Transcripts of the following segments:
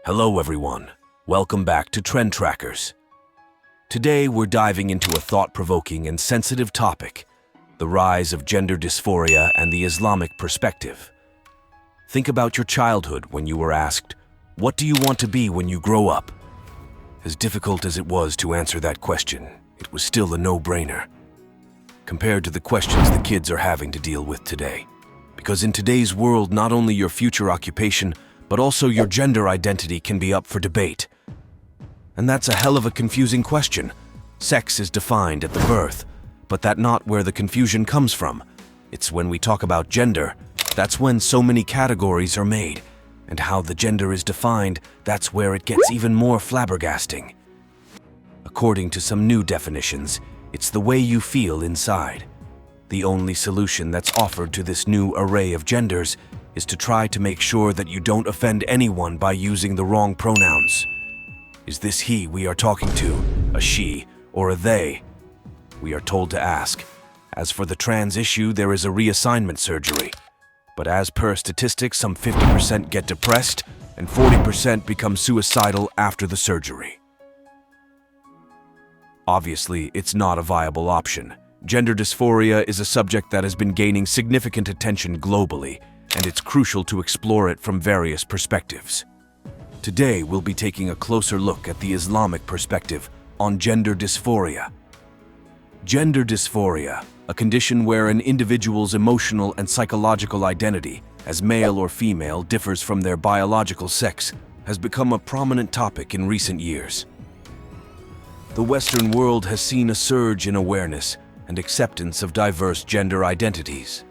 Hello everyone, welcome back to Trend Trackers. Today we're diving into a thought-provoking and sensitive topic, the rise of gender dysphoria and the Islamic perspective. Think about your childhood when you were asked, "What do you want to be when you grow up?" As difficult as it was to answer that question, it was still a no-brainer, compared to the questions the kids are having to deal with today. Because in today's world, not only your future occupation, but also your gender identity can be up for debate. And that's a hell of a confusing question. Sex is defined at the birth, but that's not where the confusion comes from. It's when we talk about gender, that's when so many categories are made. And how the gender is defined, that's where it gets even more flabbergasting. According to some new definitions, it's the way you feel inside. The only solution that's offered to this new array of genders is to try to make sure that you don't offend anyone by using the wrong pronouns. Is this he we are talking to, a she, or a they? We are told to ask. As for the trans issue, there is a reassignment surgery. But as per statistics, some 50% get depressed and 40% become suicidal after the surgery. Obviously, it's not a viable option. Gender dysphoria is a subject that has been gaining significant attention globally, and it's crucial to explore it from various perspectives. Today, we'll be taking a closer look at the Islamic perspective on gender dysphoria. Gender dysphoria, a condition where an individual's emotional and psychological identity, as male or female, differs from their biological sex, has become a prominent topic in recent years. The Western world has seen a surge in awareness and acceptance of diverse gender identities.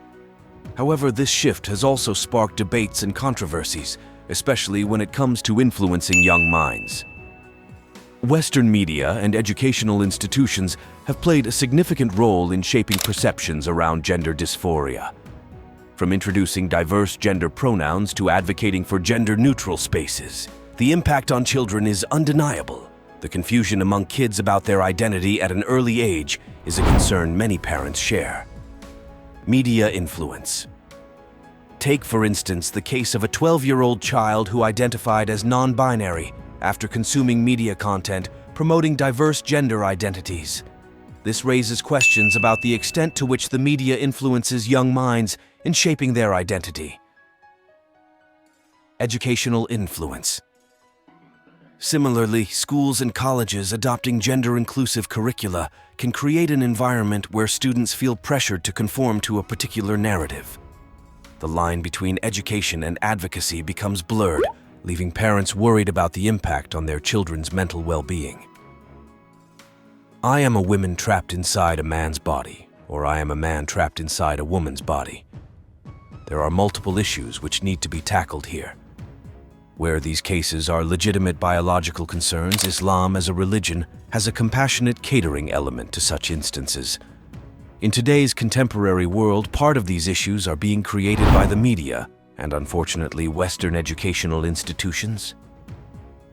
However, this shift has also sparked debates and controversies, especially when it comes to influencing young minds. Western media and educational institutions have played a significant role in shaping perceptions around gender dysphoria. From introducing diverse gender pronouns to advocating for gender-neutral spaces, the impact on children is undeniable. The confusion among kids about their identity at an early age is a concern many parents share. Media influence. Take, for instance, the case of a 12-year-old child who identified as non-binary after consuming media content promoting diverse gender identities. This raises questions about the extent to which the media influences young minds in shaping their identity. Educational influence. Similarly, schools and colleges adopting gender-inclusive curricula can create an environment where students feel pressured to conform to a particular narrative. The line between education and advocacy becomes blurred, leaving parents worried about the impact on their children's mental well-being. I am a woman trapped inside a man's body, or I am a man trapped inside a woman's body. There are multiple issues which need to be tackled here. Where these cases are legitimate biological concerns, Islam as a religion has a compassionate catering element to such instances. In today's contemporary world, part of these issues are being created by the media and, unfortunately, Western educational institutions.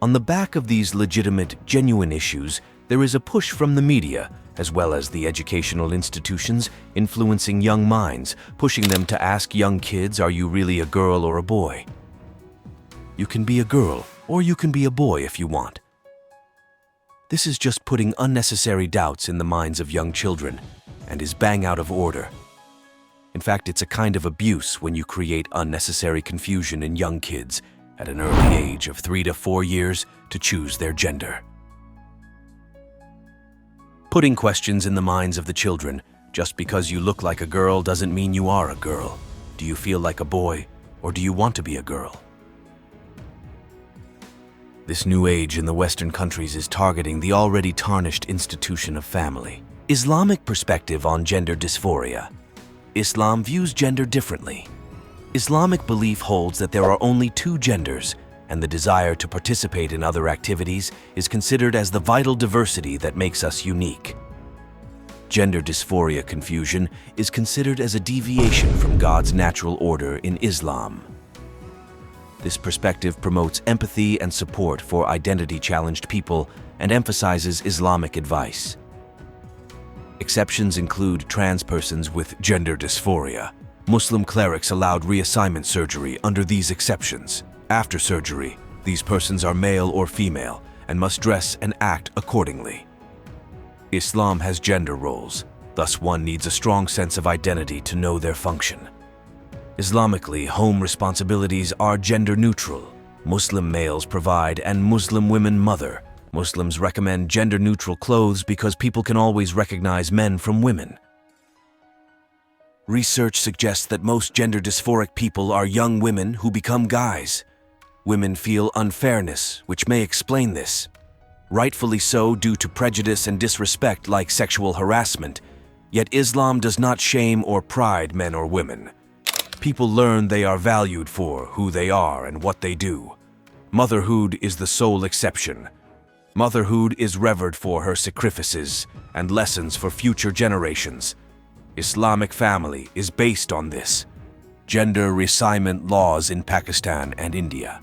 On the back of these legitimate, genuine issues, there is a push from the media, as well as the educational institutions, influencing young minds, pushing them to ask young kids, "Are you really a girl or a boy?" You can be a girl, or you can be a boy if you want. This is just putting unnecessary doubts in the minds of young children, and is bang out of order. In fact, it's a kind of abuse when you create unnecessary confusion in young kids at an early age of 3 to 4 years to choose their gender. Putting questions in the minds of the children. Just because you look like a girl doesn't mean you are a girl. Do you feel like a boy, or do you want to be a girl? This new age in the Western countries is targeting the already tarnished institution of family. Islamic perspective on gender dysphoria. Islam views gender differently. Islamic belief holds that there are only two genders, and the desire to participate in other activities is considered as the vital diversity that makes us unique. Gender dysphoria confusion is considered as a deviation from God's natural order in Islam. This perspective promotes empathy and support for identity-challenged people and emphasizes Islamic advice. Exceptions include trans persons with gender dysphoria. Muslim clerics allowed reassignment surgery under these exceptions. After surgery, These persons are male or female and must dress and act accordingly. Islam has gender roles, thus one needs a strong sense of identity to know their function. Islamically, home responsibilities are gender neutral. Muslim males provide and Muslim women mother. Muslims recommend gender-neutral clothes because people can always recognize men from women. Research suggests that most gender dysphoric people are young women who become guys. Women feel unfairness, which may explain this. Rightfully so due to prejudice and disrespect like sexual harassment, yet Islam does not shame or pride men or women. People learn they are valued for who they are and what they do. Motherhood is the sole exception. Motherhood is revered for her sacrifices and lessons for future generations. Islamic family is based on this. Gender reassignment laws in Pakistan and India.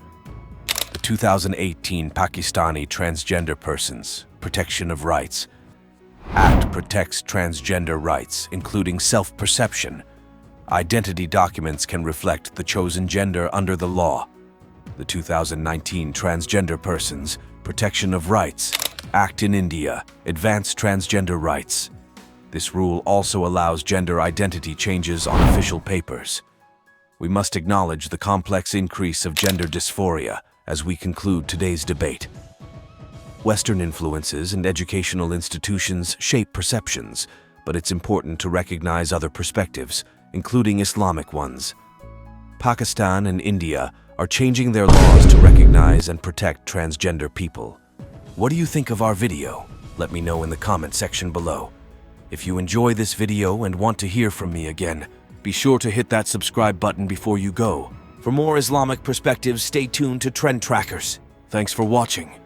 The 2018 Pakistani Transgender Persons Protection of Rights Act protects transgender rights, including self-perception. Identity documents can reflect the chosen gender under the law. The 2019 Transgender Persons Protection of Rights Act in India advanced transgender rights. This rule also allows gender identity changes on official papers. We must acknowledge the complex increase of gender dysphoria as we conclude today's debate. Western influences and educational institutions shape perceptions, but it's important to recognize other perspectives, including Islamic ones. Pakistan and India are changing their laws to recognize and protect transgender people. What do you think of our video? Let me know in the comment section below. If you enjoy this video and want to hear from me again, be sure to hit that subscribe button before you go. For more Islamic perspectives, stay tuned to Trend Trackers. Thanks for watching.